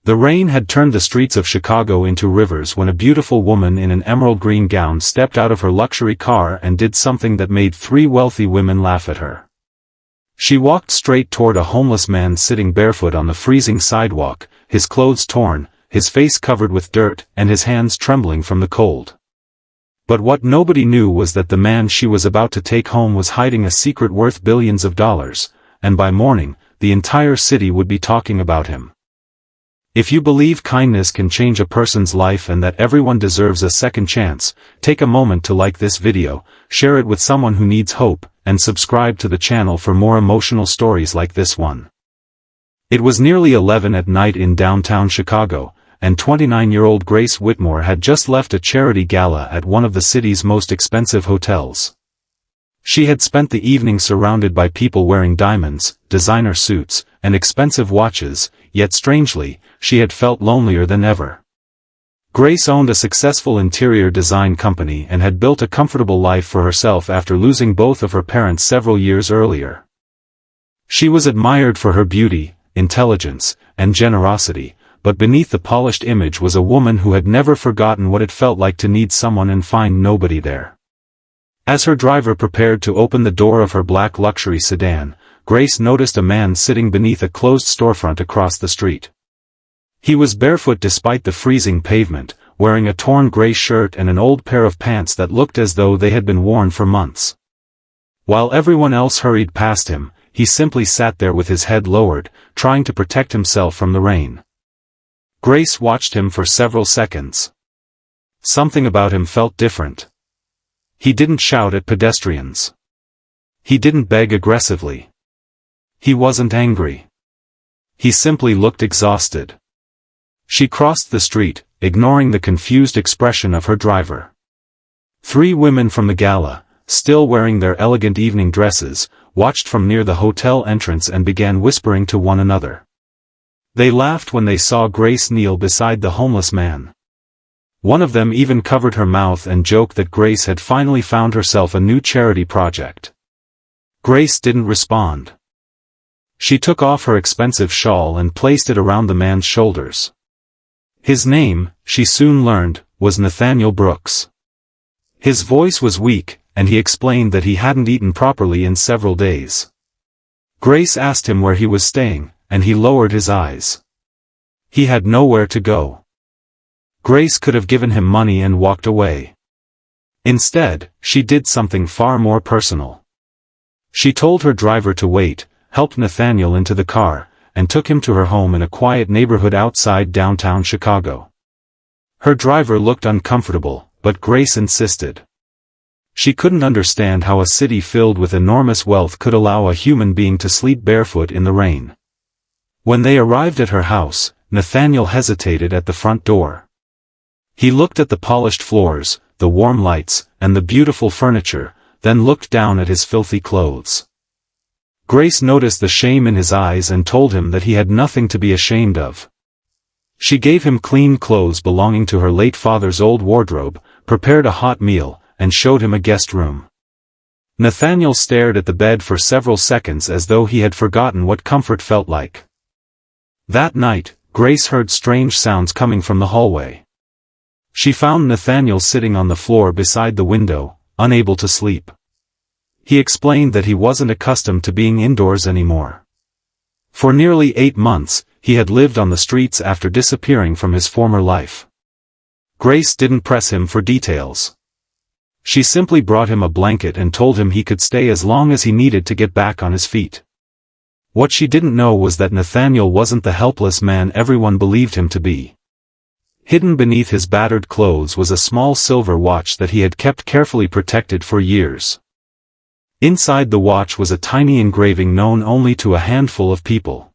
The rain had turned the streets of Chicago into rivers when a beautiful woman in an emerald green gown stepped out of her luxury car and did something that made 3 wealthy women laugh at her. She walked straight toward a homeless man sitting barefoot on the freezing sidewalk, his clothes torn, his face covered with dirt, and his hands trembling from the cold. But what nobody knew was that the man she was about to take home was hiding a secret worth billions of dollars, and by morning, the entire city would be talking about him. If you believe kindness can change a person's life and that everyone deserves a second chance, take a moment to like this video, share it with someone who needs hope, and subscribe to the channel for more emotional stories like this one. It was nearly 11 at night in downtown Chicago, and 29-year-old Grace Whitmore had just left a charity gala at one of the city's most expensive hotels. She had spent the evening surrounded by people wearing diamonds, designer suits, and expensive watches, yet strangely, she had felt lonelier than ever. Grace owned a successful interior design company and had built a comfortable life for herself after losing both of her parents several years earlier. She was admired for her beauty, intelligence, and generosity, but beneath the polished image was a woman who had never forgotten what it felt like to need someone and find nobody there. As her driver prepared to open the door of her black luxury sedan, Grace noticed a man sitting beneath a closed storefront across the street. He was barefoot despite the freezing pavement, wearing a torn gray shirt and an old pair of pants that looked as though they had been worn for months. While everyone else hurried past him, he simply sat there with his head lowered, trying to protect himself from the rain. Grace watched him for several seconds. Something about him felt different. He didn't shout at pedestrians. He didn't beg aggressively. He wasn't angry. He simply looked exhausted. She crossed the street, ignoring the confused expression of her driver. 3 women from the gala, still wearing their elegant evening dresses, watched from near the hotel entrance and began whispering to one another. They laughed when they saw Grace kneel beside the homeless man. One of them even covered her mouth and joked that Grace had finally found herself a new charity project. Grace didn't respond. She took off her expensive shawl and placed it around the man's shoulders. His name, she soon learned, was Nathaniel Brooks. His voice was weak, and he explained that he hadn't eaten properly in several days. Grace asked him where he was staying, and he lowered his eyes. He had nowhere to go. Grace could have given him money and walked away. Instead, she did something far more personal. She told her driver to wait, helped Nathaniel into the car, and took him to her home in a quiet neighborhood outside downtown Chicago. Her driver looked uncomfortable, but Grace insisted. She couldn't understand how a city filled with enormous wealth could allow a human being to sleep barefoot in the rain. When they arrived at her house, Nathaniel hesitated at the front door. He looked at the polished floors, the warm lights, and the beautiful furniture, then looked down at his filthy clothes. Grace noticed the shame in his eyes and told him that he had nothing to be ashamed of. She gave him clean clothes belonging to her late father's old wardrobe, prepared a hot meal, and showed him a guest room. Nathaniel stared at the bed for several seconds as though he had forgotten what comfort felt like. That night, Grace heard strange sounds coming from the hallway. She found Nathaniel sitting on the floor beside the window, unable to sleep. He explained that he wasn't accustomed to being indoors anymore. For nearly 8 months, he had lived on the streets after disappearing from his former life. Grace didn't press him for details. She simply brought him a blanket and told him he could stay as long as he needed to get back on his feet. What she didn't know was that Nathaniel wasn't the helpless man everyone believed him to be. Hidden beneath his battered clothes was a small silver watch that he had kept carefully protected for years. Inside the watch was a tiny engraving known only to a handful of people.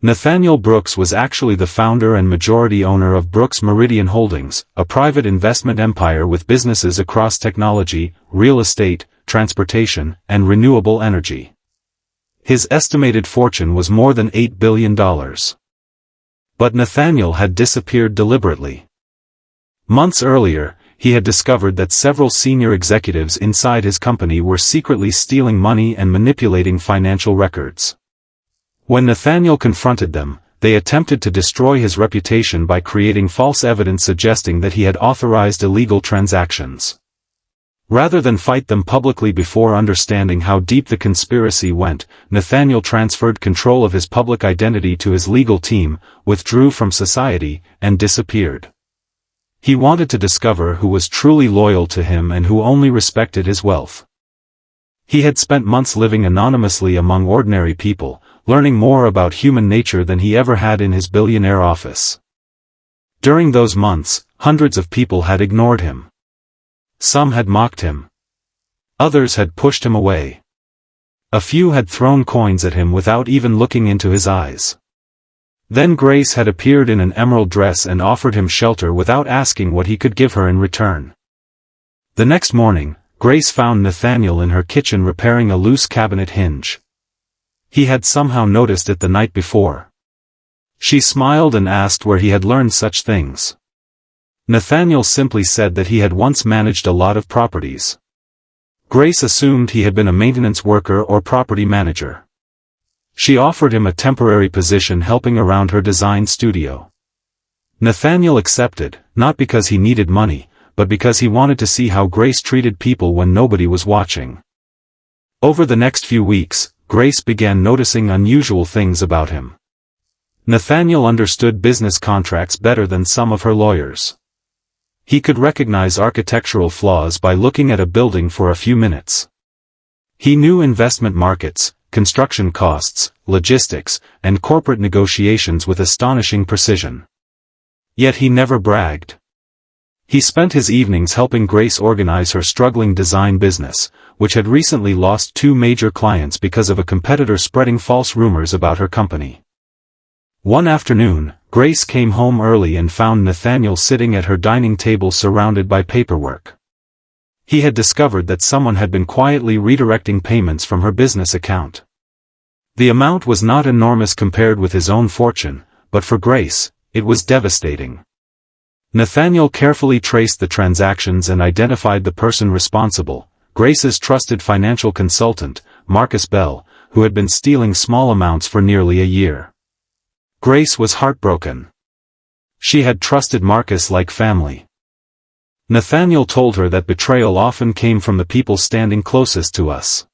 Nathaniel Brooks was actually the founder and majority owner of Brooks Meridian Holdings, a private investment empire with businesses across technology, real estate, transportation, and renewable energy. His estimated fortune was more than $8 billion. But Nathaniel had disappeared deliberately. Months earlier, he had discovered that several senior executives inside his company were secretly stealing money and manipulating financial records. When Nathaniel confronted them, they attempted to destroy his reputation by creating false evidence suggesting that he had authorized illegal transactions. Rather than fight them publicly before understanding how deep the conspiracy went, Nathaniel transferred control of his public identity to his legal team, withdrew from society, and disappeared. He wanted to discover who was truly loyal to him and who only respected his wealth. He had spent months living anonymously among ordinary people, learning more about human nature than he ever had in his billionaire office. During those months, hundreds of people had ignored him. Some had mocked him. Others had pushed him away. A few had thrown coins at him without even looking into his eyes. Then Grace had appeared in an emerald dress and offered him shelter without asking what he could give her in return. The next morning, Grace found Nathaniel in her kitchen repairing a loose cabinet hinge. He had somehow noticed it the night before. She smiled and asked where he had learned such things. Nathaniel simply said that he had once managed a lot of properties. Grace assumed he had been a maintenance worker or property manager. She offered him a temporary position helping around her design studio. Nathaniel accepted, not because he needed money, but because he wanted to see how Grace treated people when nobody was watching. Over the next few weeks, Grace began noticing unusual things about him. Nathaniel understood business contracts better than some of her lawyers. He could recognize architectural flaws by looking at a building for a few minutes. He knew investment markets, construction costs, logistics, and corporate negotiations with astonishing precision. Yet he never bragged. He spent his evenings helping Grace organize her struggling design business, which had recently lost 2 major clients because of a competitor spreading false rumors about her company. One afternoon, Grace came home early and found Nathaniel sitting at her dining table surrounded by paperwork. He had discovered that someone had been quietly redirecting payments from her business account. The amount was not enormous compared with his own fortune, but for Grace, it was devastating. Nathaniel carefully traced the transactions and identified the person responsible, Grace's trusted financial consultant, Marcus Bell, who had been stealing small amounts for nearly a year. Grace was heartbroken. She had trusted Marcus like family. Nathaniel told her that betrayal often came from the people standing closest to us.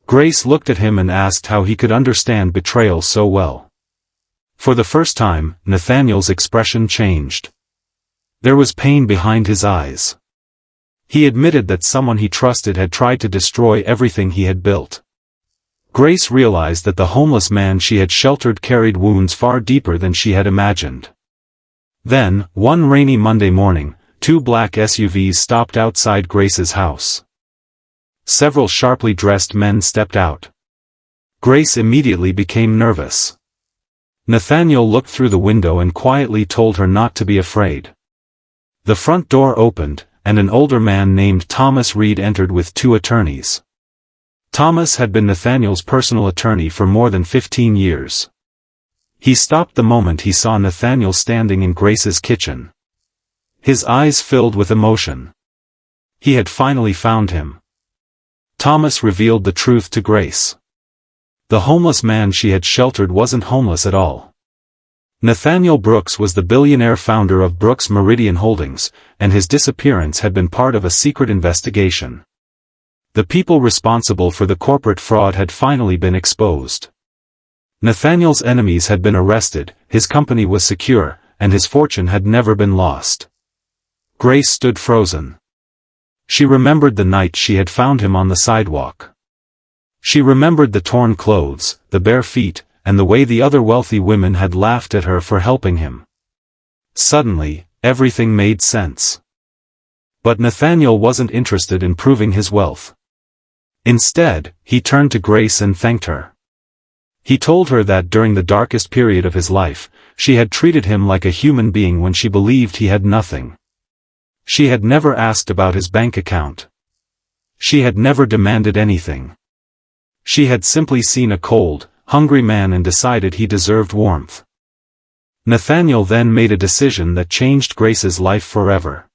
Grace looked at him and asked how he could understand betrayal so well. For the first time, Nathaniel's expression changed. There was pain behind his eyes. He admitted that someone he trusted had tried to destroy everything he had built. Grace realized that the homeless man she had sheltered carried wounds far deeper than she had imagined. Then, one rainy Monday morning, 2 black SUVs stopped outside Grace's house. Several sharply dressed men stepped out. Grace immediately became nervous. Nathaniel looked through the window and quietly told her not to be afraid. The front door opened, and an older man named Thomas Reed entered with 2 attorneys. Thomas had been Nathaniel's personal attorney for more than 15 years. He stopped the moment he saw Nathaniel standing in Grace's kitchen. His eyes filled with emotion. He had finally found him. Thomas revealed the truth to Grace. The homeless man she had sheltered wasn't homeless at all. Nathaniel Brooks was the billionaire founder of Brooks Meridian Holdings, and his disappearance had been part of a secret investigation. The people responsible for the corporate fraud had finally been exposed. Nathaniel's enemies had been arrested, his company was secure, and his fortune had never been lost. Grace stood frozen. She remembered the night she had found him on the sidewalk. She remembered the torn clothes, the bare feet, and the way the other wealthy women had laughed at her for helping him. Suddenly, everything made sense. But Nathaniel wasn't interested in proving his wealth. Instead, he turned to Grace and thanked her. He told her that during the darkest period of his life, she had treated him like a human being when she believed he had nothing. She had never asked about his bank account. She had never demanded anything. She had simply seen a cold, hungry man and decided he deserved warmth. Nathaniel then made a decision that changed Grace's life forever.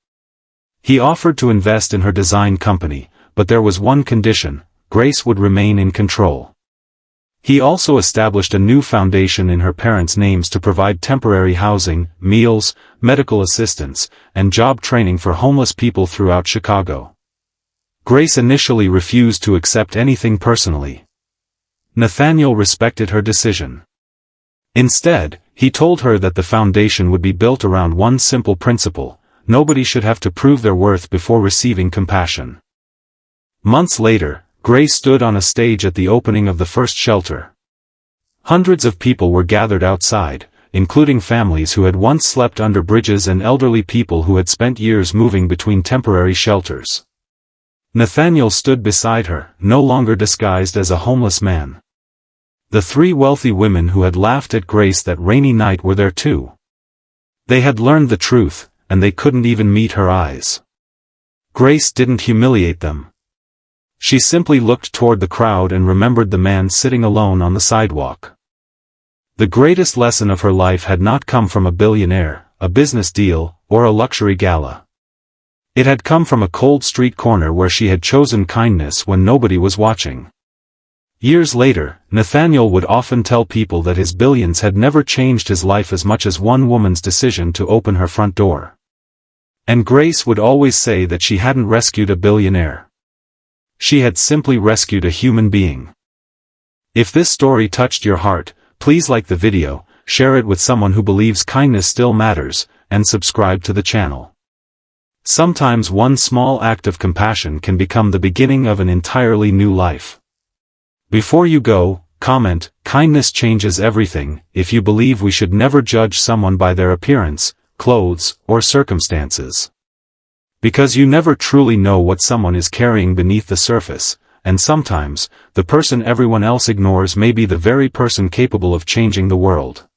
He offered to invest in her design company, but there was one condition: Grace would remain in control. He also established a new foundation in her parents' names to provide temporary housing, meals, medical assistance, and job training for homeless people throughout Chicago. Grace initially refused to accept anything personally. Nathaniel respected her decision. Instead, he told her that the foundation would be built around one simple principle: nobody should have to prove their worth before receiving compassion. Months later, Grace stood on a stage at the opening of the first shelter. Hundreds of people were gathered outside, including families who had once slept under bridges and elderly people who had spent years moving between temporary shelters. Nathaniel stood beside her, no longer disguised as a homeless man. The three wealthy women who had laughed at Grace that rainy night were there too. They had learned the truth, and they couldn't even meet her eyes. Grace didn't humiliate them. She simply looked toward the crowd and remembered the man sitting alone on the sidewalk. The greatest lesson of her life had not come from a billionaire, a business deal, or a luxury gala. It had come from a cold street corner where she had chosen kindness when nobody was watching. Years later, Nathaniel would often tell people that his billions had never changed his life as much as one woman's decision to open her front door. And Grace would always say that she hadn't rescued a billionaire. She had simply rescued a human being. If this story touched your heart, please like the video, share it with someone who believes kindness still matters, and subscribe to the channel. Sometimes one small act of compassion can become the beginning of an entirely new life. Before you go, comment, "Kindness changes everything," if you believe we should never judge someone by their appearance, clothes, or circumstances. Because you never truly know what someone is carrying beneath the surface, and sometimes, the person everyone else ignores may be the very person capable of changing the world.